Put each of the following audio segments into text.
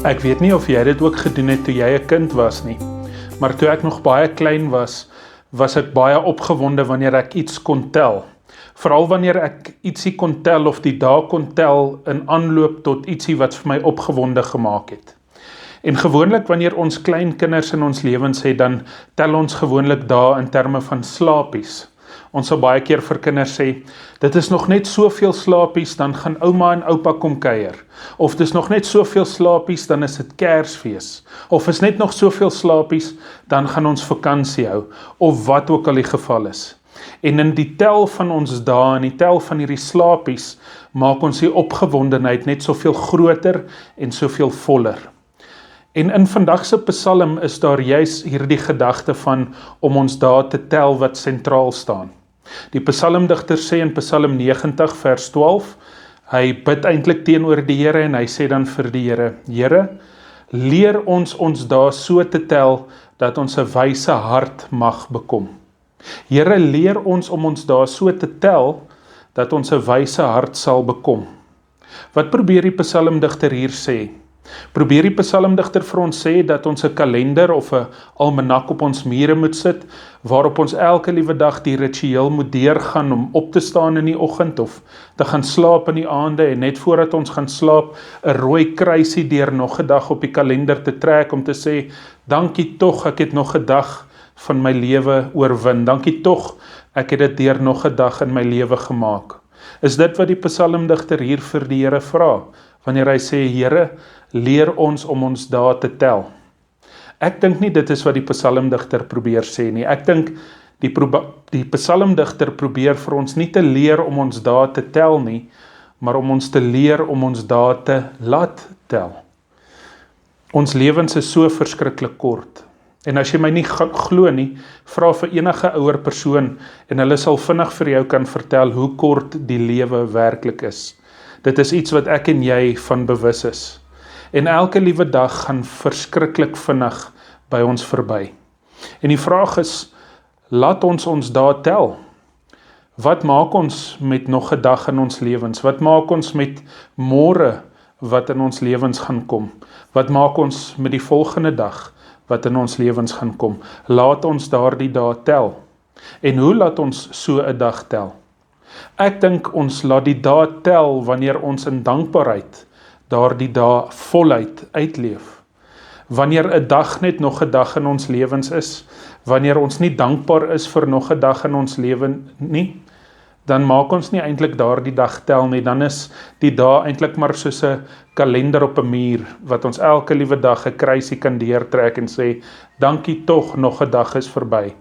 Ek weet nie of jy dit ook gedoen het toe jy 'n kind was nie, maar toe ek nog baie klein was, was ek baie opgewonde wanneer ek iets kon tel. Veral wanneer ek ietsie kon tel of die dae kon tel in aanloop tot ietsie wat vir my opgewonde gemaak het. En gewoonlik wanneer ons klein kinders in ons lewens het, dan tel ons gewoonlik dae in terme van slaapies. Ons sal baie keer vir kinders sê, dit is nog net soveel slaapies, dan gaan ouma en oupa kom kuier. Of dit is nog net soveel slaapies, dan is dit Kersfees. Of is net nog soveel slaapies, dan gaan ons vakansie hou. Of wat ook al die geval is. En in die tel van ons dae, en die tel van hierdie slaapies, maak ons die opgewondenheid net soveel groter en soveel voller. En in vandag se Psalm is daar juis hierdie gedagte van om ons dae te tel wat sentraal staan. Die psalmdigter sê in Psalm 90 vers 12, hy bid eintlik teenoor die Here en hy sê dan vir die Here, Here, leer ons dae so te tel dat ons 'n wyse hart mag bekom. Here, leer ons om ons dae so te tel dat ons 'n wyse hart sal bekom. Wat probeer die psalmdigter hier sê? Probeer die psalmdigter vir ons sê dat ons 'n kalender of 'n almanak op ons mure moet sit, waarop ons elke liewe dag die ritueel moet deurgaan om op te staan in die oggend of te gaan slaap in die aande en net voordat ons gaan slaap 'n rooi kruisie deur nog 'n dag op die kalender te trek om te sê, dankie tog, ek het nog 'n dag van my lewe oorwin, dankie tog, ek het dit deur nog 'n dag in my lewe gemaak. Is dit wat die psalmdigter hier vir die Here vra, wanneer hy sê, Here, leer ons om ons dae te tel? Ek dink nie dit is wat die psalmdigter probeer sê nie. Ek dink die psalmdigter probeer vir ons nie te leer om ons dae te tel nie, maar om ons te leer om ons dae te laat tel. Ons lewens is so verskriklik kort. En as jy my nie glo nie, vra vir enige ouer persoon en hulle sal vinnig vir jou kan vertel hoe kort die lewe werklik is. Dit is iets wat ek en jy van bewus is. En elke liewe dag gaan verskriklik vinnig by ons verby. En die vraag is, laat ons dae tel? Wat maak ons met nog 'n dag in ons lewens? Wat maak ons met môre wat in ons lewens gaan kom? Wat maak ons met die volgende dag wat in ons lewens gaan kom? Laat ons daardie dae tel. En hoe laat ons so 'n dag tel? Ek dink ons laat die dae tel wanneer ons in dankbaarheid daardie dae voluit uitleef. Wanneer 'n dag net nog 'n dag in ons lewens is, wanneer ons nie dankbaar is vir nog 'n dag in ons lewe nie, dan maak ons nie eintlik daardie dag tel nie, dan is die dae eintlik maar soos 'n kalender op 'n muur, wat ons elke liewe dag 'n kruisie kan deurtrek en sê, dankie tog, nog 'n dag is verby.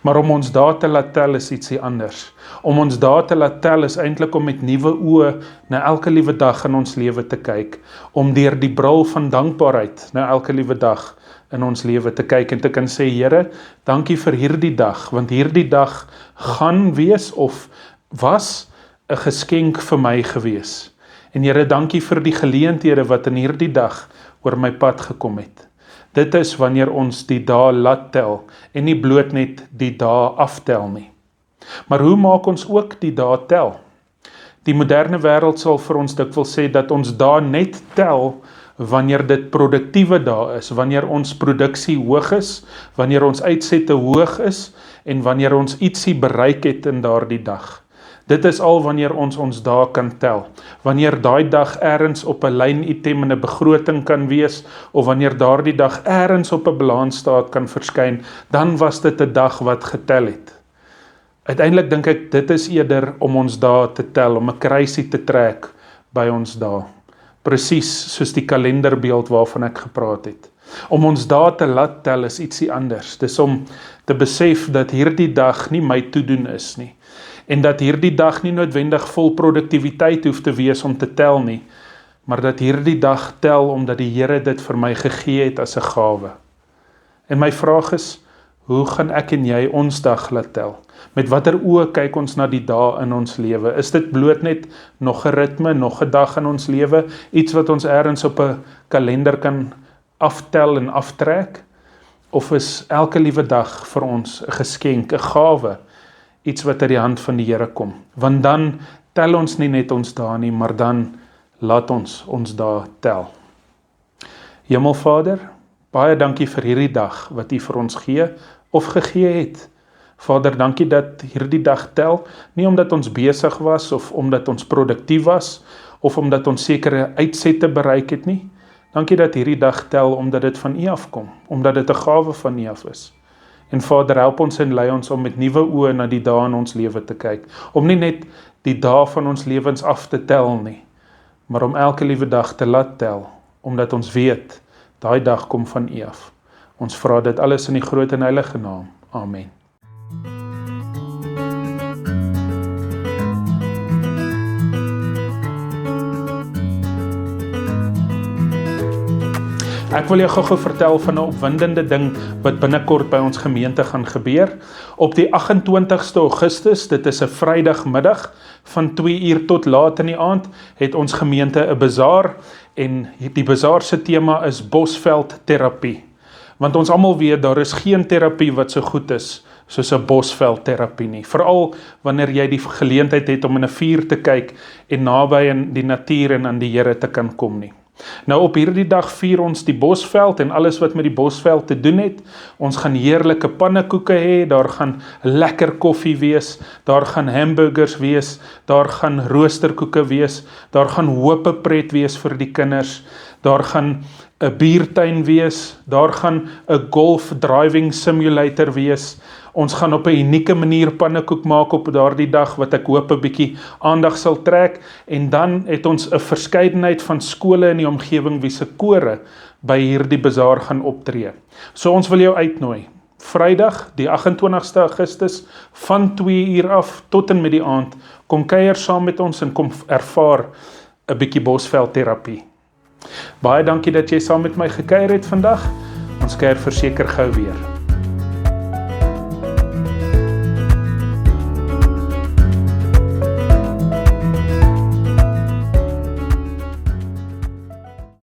Maar om ons dae te laat tel is ietsie anders. Om ons dae te laat tel is eintlik om met nuwe oë na elke liewe dag in ons lewe te kyk, om deur die bril van dankbaarheid na elke liewe dag in ons lewe te kyk en te kan sê, Here, dankie vir hierdie dag, want hierdie dag gaan wees of was 'n geskenk vir my gewees. En Here, dankie vir die geleenthede wat in hierdie dag oor my pad gekom het. Dit is wanneer ons die dae laat tel en nie bloot net die dae aftel nie. Maar hoe maak ons ook die dae tel? Die moderne wêreld sal vir ons dikwels sê dat ons dae net tel wanneer dit produktiewe dae is, wanneer ons produksie hoog is, wanneer ons uitsette hoog is en wanneer ons ietsie bereik het in daardie dag. Dit is al wanneer ons dae kan tel. Wanneer daai dag ergens op 'n lynitem in 'n begroting kan wees, of wanneer daardie dag ergens op 'n balansstaat kan verskyn, dan was dit 'n dag wat getel het. Uiteindelik dink ek, dit is eerder om ons dae te tel, om 'n kruisie te trek by ons dae. Presies soos die kalenderbeeld waarvan ek gepraat het. Om ons dae te laat tel is ietsie anders. Dis om te besef dat hierdie dag nie my toedoen is nie. En dat hierdie dag nie noodwendig vol produktiwiteit hoef te wees om te tel nie, maar dat hierdie dag tel omdat die Here dit vir my gegee het as 'n gawe. En my vraag is, hoe gaan ek en jy ons dag laat tel? Met watter oë kyk ons na die dae in ons lewe? Is dit bloot net nog 'n ritme, nog 'n dag in ons lewe, iets wat ons ergens op 'n kalender kan aftel en aftrek? Of is elke liewe dag vir ons 'n geskenk, 'n gawe, iets wat uit die hand van die Here kom? Want dan tel ons nie net ons dae nie, maar dan laat ons dae tel. Hemelvader, baie dankie vir hierdie dag wat U vir ons gee of gegee het. Vader, dankie dat hierdie dag tel, nie omdat ons besig was of omdat ons produktief was of omdat ons sekere uitsette bereik het nie. Dankie dat hierdie dag tel omdat dit van U afkom, omdat dit 'n gawe van U af is. En Vader, help ons en lei ons om met nuwe oë na die dae in ons lewe te kyk, om nie net die dae van ons lewens af te tel nie, maar om elke liewe dag te laat tel, omdat ons weet, daai dag kom van U af. Ons vra dit alles in die groot en heilige naam. Amen. Ek wil jou gou vertel van 'n opwindende ding wat binnekort by ons gemeente gaan gebeur. Op die 28ste Augustus, dit is 'n Vrydagmiddag, van 2 uur tot laat in die aand, het ons gemeente 'n bazaar, en die bazaar se tema is bosveldterapie. Want ons almal weet, daar is geen terapie wat so goed is soos 'n bosveldterapie nie. Veral wanneer jy die geleentheid het om in 'n vuur te kyk en naby in die natuur en aan die Here te kan kom nie. Nou op hierdie dag vier ons die bosveld en alles wat met die bosveld te doen het. Ons gaan heerlike pannekoeke hê, daar gaan lekker koffie wees, daar gaan hamburgers wees, daar gaan roosterkoeke wees, daar gaan hopepret wees vir die kinders, daar gaan 'n biertuin wees, daar gaan 'n golf driving simulator wees. Ons gaan op 'n unieke manier pannekoek maak op daardie dag wat ek hoop 'n bietjie aandag sal trek, en dan het ons 'n verskeidenheid van skole in die omgewing wie se kore by hierdie bazaar gaan optree. So ons wil jou uitnooi. Vrydag, die 28ste Augustus, van 2 uur af tot en met die aand, kom kuier saam met ons en kom ervaar 'n bietjie bosveldterapie. Baie dankie dat jy saam met my gekuier het vandag. Ons kuier verseker gou weer.